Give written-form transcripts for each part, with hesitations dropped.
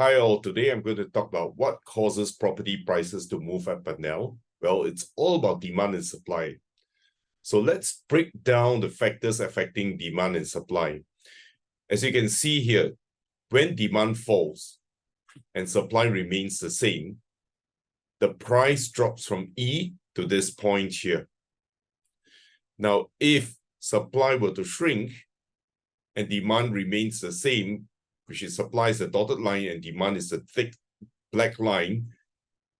Hi all, today I'm going to talk about what causes property prices to move up and down. Well, it's all about demand and supply. So let's break down the factors affecting demand and supply. As you can see here, when demand falls and supply remains the same, the price drops from E to this point here. Now, if supply were to shrink and demand remains the same, which is supply is the dotted line and demand is the thick black line,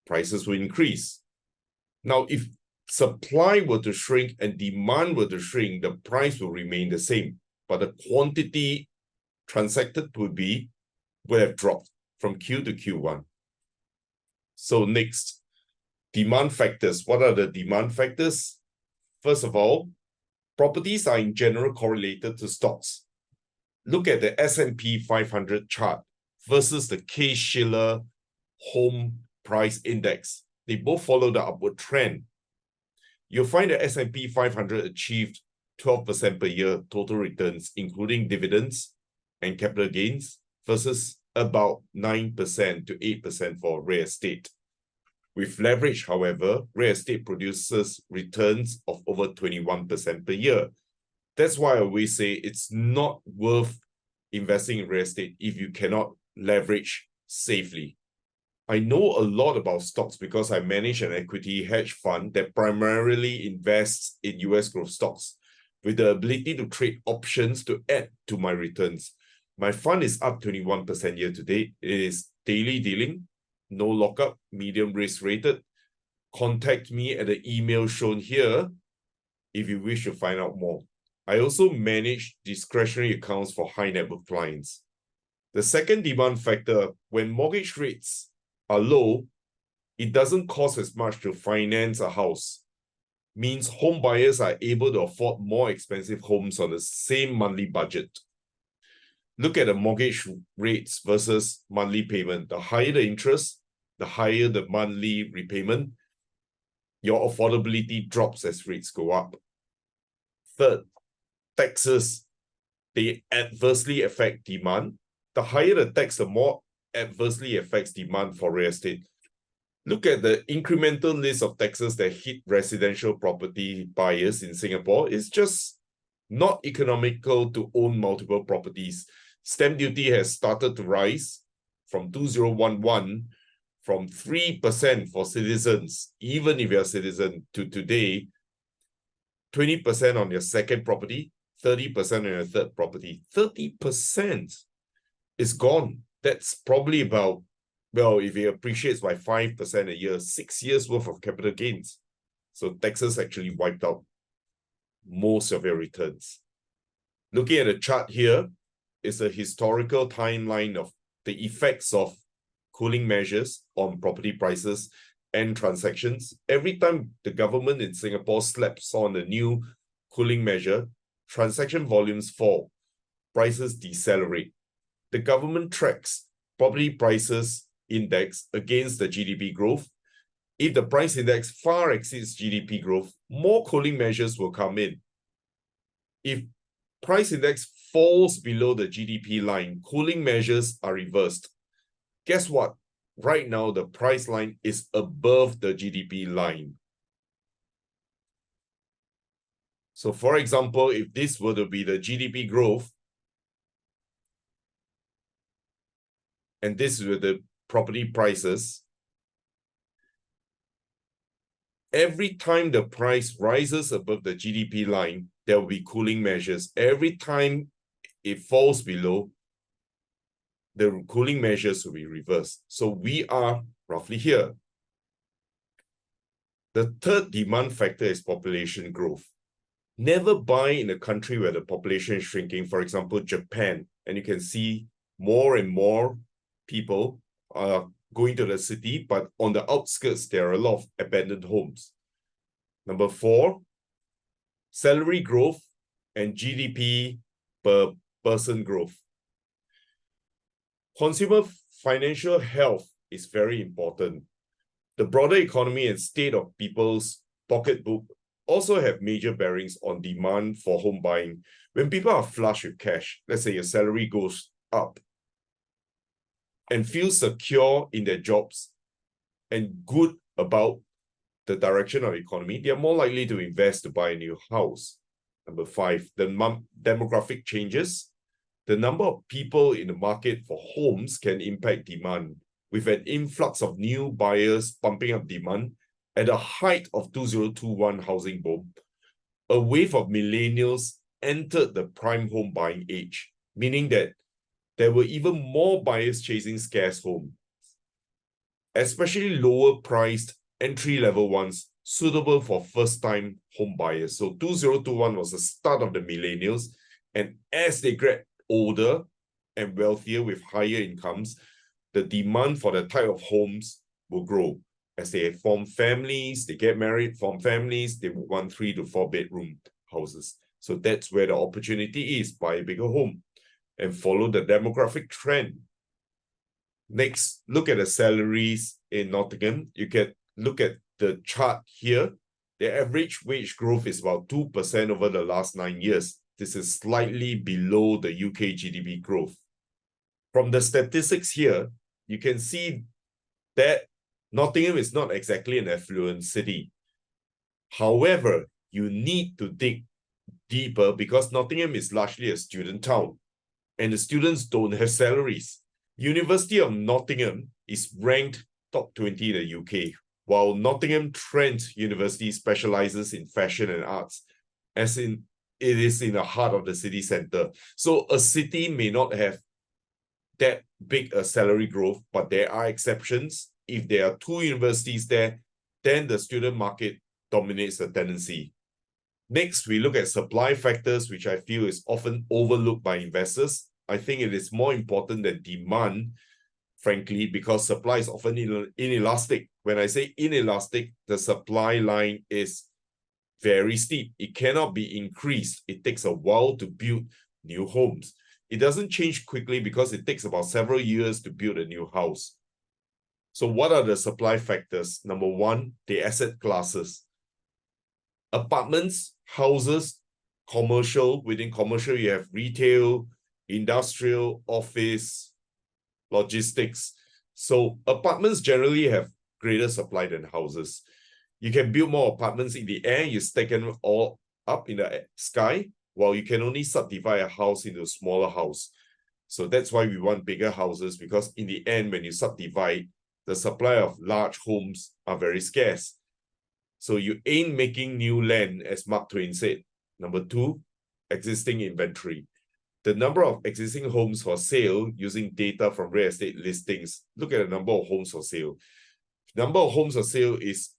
prices will increase. Now, if supply were to shrink and demand were to shrink, the price will remain the same, but the quantity transacted would have dropped from Q to Q1. So next, demand factors. What are the demand factors? First of all, properties are in general correlated to stocks. Look at the S&P 500 chart versus the Case-Shiller Home Price Index. They both follow the upward trend. You'll find the S&P 500 achieved 12% per year total returns, including dividends and capital gains, versus about 9% to 8% for real estate. With leverage, however, real estate produces returns of over 21% per year. That's why I always say it's not worth investing in real estate if you cannot leverage safely. I know a lot about stocks because I manage an equity hedge fund that primarily invests in US growth stocks with the ability to trade options to add to my returns. My fund is up 21% year to date. It is daily dealing, no lockup, medium risk rated. Contact me at the email shown here if you wish to find out more. I also manage discretionary accounts for high net worth clients. The second demand factor, when mortgage rates are low, it doesn't cost as much to finance a house. Means home buyers are able to afford more expensive homes on the same monthly budget. Look at the mortgage rates versus monthly payment. The higher the interest, the higher the monthly repayment, your affordability drops as rates go up. Third, taxes, they adversely affect demand. The higher the tax, the more adversely affects demand for real estate. Look at the incremental list of taxes that hit residential property buyers in Singapore. It's just not economical to own multiple properties. Stamp duty has started to rise from 2011 from 3% for citizens, even if you're a citizen, to today, 20% on your second property, 30% on your third property. 30% is gone. That's probably about, well, if it appreciates by 5% a year, 6 years worth of capital gains. So taxes actually wiped out most of your returns. Looking at the chart here is a historical timeline of the effects of cooling measures on property prices and transactions. Every time the government in Singapore slaps on a new cooling measure, transaction volumes fall, prices decelerate. The government tracks property prices index against the GDP growth. If the price index far exceeds GDP growth, more cooling measures will come in. If price index falls below the GDP line, cooling measures are reversed. Guess what? Right now, the price line is above the GDP line. So for example, if this were to be the GDP growth, and this were the property prices, every time the price rises above the GDP line, there will be cooling measures. Every time it falls below, the cooling measures will be reversed. So we are roughly here. The third demand factor is population growth. Never buy in a country where the population is shrinking. For example, Japan, and you can see more and more people are going to the city, but on the outskirts, there are a lot of abandoned homes. Number 4, salary growth and GDP per person growth. Consumer financial health is very important. The broader economy and state of people's pocketbook also have major bearings on demand for home buying. When people are flush with cash, let's say your salary goes up, and feel secure in their jobs and good about the direction of the economy, they are more likely to invest to buy a new house. Number 5, the demographic changes. The number of people in the market for homes can impact demand, with an influx of new buyers pumping up demand. At the height of 2021 housing boom, a wave of millennials entered the prime home buying age, meaning that there were even more buyers chasing scarce homes, especially lower priced entry-level ones suitable for first-time home buyers. So 2021 was the start of the millennials, and as they get older and wealthier with higher incomes, the demand for the type of homes will grow. As they form families, they get married, form families, they want 3 to 4 bedroom houses. So that's where the opportunity is. Buy a bigger home and follow the demographic trend. Next, look at the salaries in Nottingham. You can look at the chart here. The average wage growth is about 2% over the last 9 years. This is slightly below the UK GDP growth. From the statistics here, you can see that Nottingham is not exactly an affluent city. However, you need to dig deeper because Nottingham is largely a student town and the students don't have salaries. University of Nottingham is ranked top 20 in the UK, while Nottingham Trent University specializes in fashion and arts, as in it is in the heart of the city center. So a city may not have that big a salary growth, but there are exceptions. If there are 2 universities there, then the student market dominates the tendency. Next, we look at supply factors, which I feel is often overlooked by investors. I think it is more important than demand, frankly, because supply is often inelastic. When I say inelastic, the supply line is very steep. It cannot be increased. It takes a while to build new homes. It doesn't change quickly because it takes about several years to build a new house. So what are the supply factors? Number 1, the asset classes. Apartments, houses, commercial. Within commercial, you have retail, industrial, office, logistics. So apartments generally have greater supply than houses. You can build more apartments in the air, you stack them all up in the sky, while you can only subdivide a house into a smaller house. So that's why we want bigger houses, because in the end, when you subdivide, the supply of large homes are very scarce. So you ain't making new land, as Mark Twain said. Number 2, existing inventory. The number of existing homes for sale using data from real estate listings. Look at the number of homes for sale. Number of homes for sale is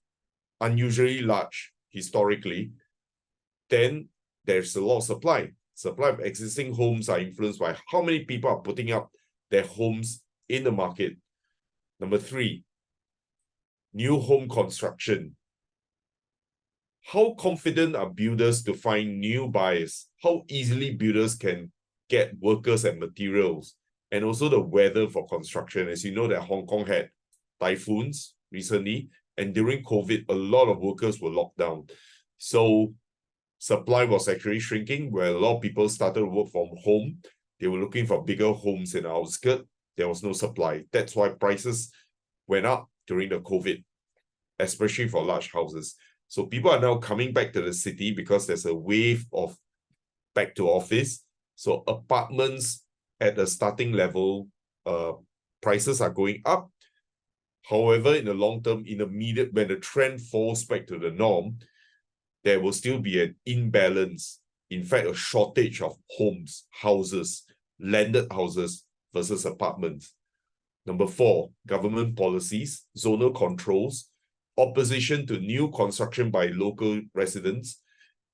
unusually large historically. Then there's a lot of supply. Supply of existing homes are influenced by how many people are putting up their homes in the market. Number 3, new home construction. How confident are builders to find new buyers? How easily builders can get workers and materials, and also the weather for construction. As you know, that Hong Kong had typhoons recently, and during COVID, a lot of workers were locked down. So supply was actually shrinking, where a lot of people started to work from home. They were looking for bigger homes in the outskirts. There was no supply. That's why prices went up during the COVID, especially for large houses. So people are now coming back to the city because there's a wave of back to office. So apartments at the starting level, prices are going up. However, in the long term, in the medium, when the trend falls back to the norm, there will still be an imbalance. In fact, a shortage of homes, houses, landed houses versus apartments. Number 4, government policies, zonal controls, opposition to new construction by local residents.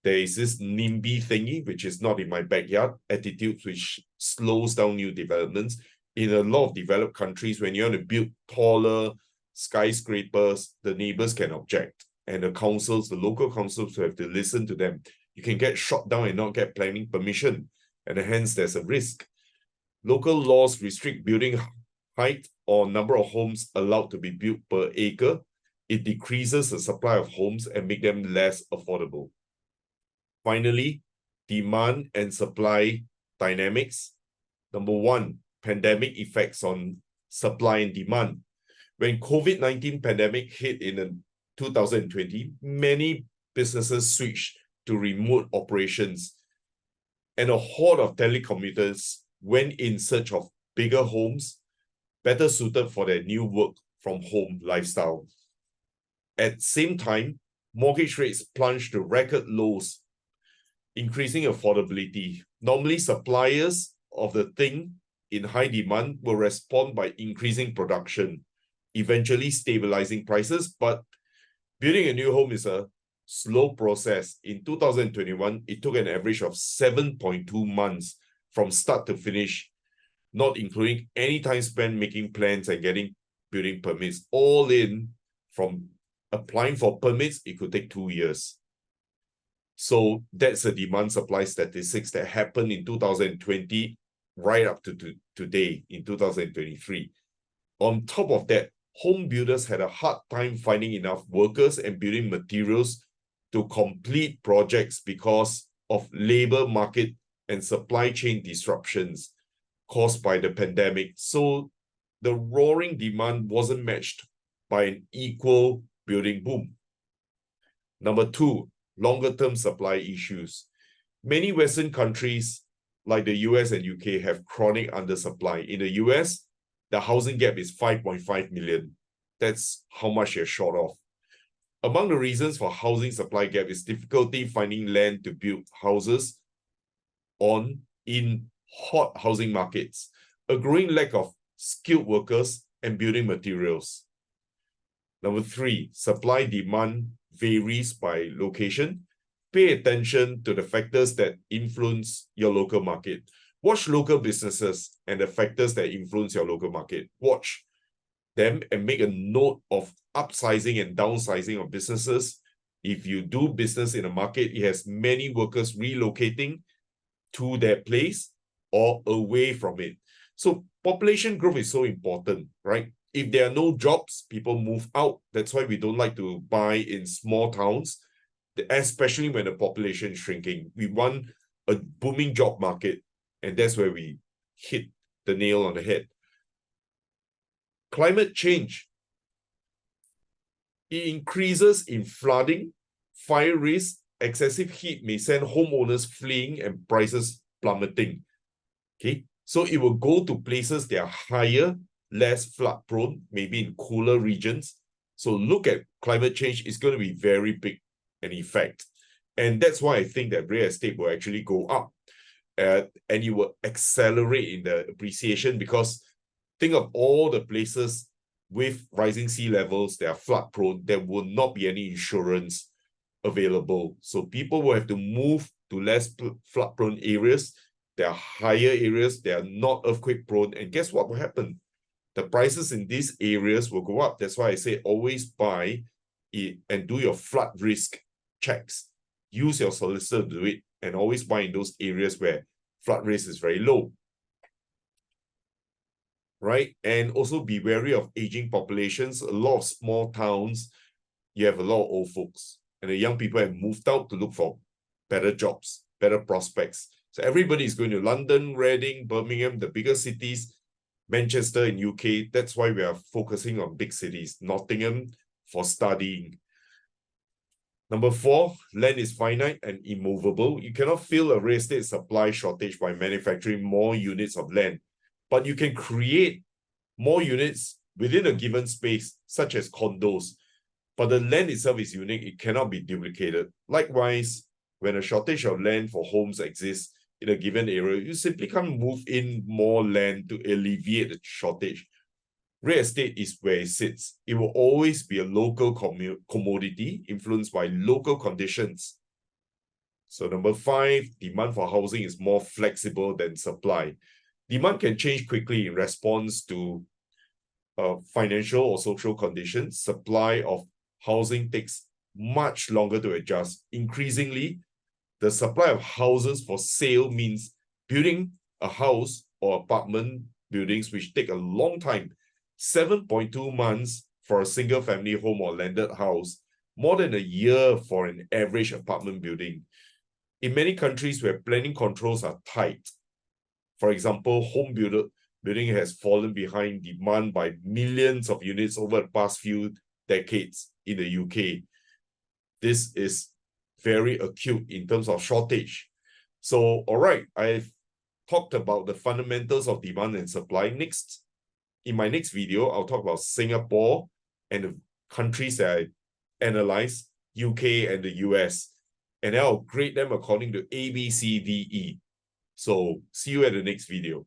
There is this NIMBY thingy, which is not in my backyard, attitude which slows down new developments. In a lot of developed countries, when you want to build taller skyscrapers, the neighbors can object. And the councils, the local councils have to listen to them. You can get shot down and not get planning permission. And hence there's a risk. Local laws restrict building height or number of homes allowed to be built per acre. It decreases the supply of homes and make them less affordable. Finally, demand and supply dynamics. Number 1, pandemic effects on supply and demand. When COVID-19 pandemic hit in 2020, many businesses switched to remote operations, and a horde of telecommuters went in search of bigger homes, better suited for their new work from home lifestyle. At the same time, mortgage rates plunged to record lows, increasing affordability. Normally, suppliers of the thing in high demand will respond by increasing production, eventually stabilizing prices. But building a new home is a slow process. In 2021, it took an average of 7.2 months from start to finish, not including any time spent making plans and getting building permits. All in, from applying for permits, it could take 2 years. So that's the demand supply statistics that happened in 2020 right up to today in 2023. On top of that, home builders had a hard time finding enough workers and building materials to complete projects because of labor market and supply chain disruptions caused by the pandemic. So the roaring demand wasn't matched by an equal building boom. Number two, longer-term supply issues. Many Western countries like the US and UK have chronic undersupply. In the US, the housing gap is 5.5 million. That's how much you're short of. Among the reasons for housing supply gap is difficulty finding land to build houses on in hot housing markets, a growing lack of skilled workers and building materials. Number three, supply-demand varies by location. Pay attention to the factors that influence your local market. Watch local businesses and the factors that influence your local market. Watch them and make a note of upsizing and downsizing of businesses. If you do business in a market, it has many workers relocating to their place or away from it. So population growth is so important, right? If there are no jobs, people move out. That's why we don't like to buy in small towns, especially when the population is shrinking. We want a booming job market, and that's where we hit the nail on the head. Climate change. It increases in flooding, fire risk, excessive heat may send homeowners fleeing and prices plummeting. Okay, so it will go to places that are higher, less flood prone, maybe in cooler regions. So look at climate change, it's going to be very big an effect. And that's why I think that real estate will actually go up and it will accelerate in the appreciation, because think of all the places with rising sea levels that are flood prone, there will not be any insurance available. So people will have to move to less flood prone areas. There are higher areas, they are not earthquake prone. And guess what will happen? The prices in these areas will go up. That's why I say always buy it and do your flood risk checks. Use your solicitor to do it and always buy in those areas where flood risk is very low. Right? And also be wary of aging populations. A lot of small towns, you have a lot of old folks, and the young people have moved out to look for better jobs, better prospects. So everybody is going to London, Reading, Birmingham, the bigger cities, Manchester in UK. That's why we are focusing on big cities. Nottingham for studying. Number four, land is finite and immovable. You cannot fill a real estate supply shortage by manufacturing more units of land, but you can create more units within a given space, such as condos. But the land itself is unique. It cannot be duplicated. Likewise, when a shortage of land for homes exists in a given area, you simply can't move in more land to alleviate the shortage. Real estate is where it sits. It will always be a local commodity influenced by local conditions. So number five, demand for housing is more flexible than supply. Demand can change quickly in response to financial or social conditions. Supply of housing takes much longer to adjust. Increasingly, the supply of houses for sale means building a house or apartment buildings which take a long time. 7.2 months for a single family home or landed house, more than a year for an average apartment building. In many countries where planning controls are tight, for example, building has fallen behind demand by millions of units over the past few decades in the UK. This is very acute in terms of shortage. So, all right, I've talked about the fundamentals of demand and supply. Next, in my next video, I'll talk about Singapore and the countries that I analyze, UK and the US, and I'll grade them according to A, B, C, D, E. So see you at the next video.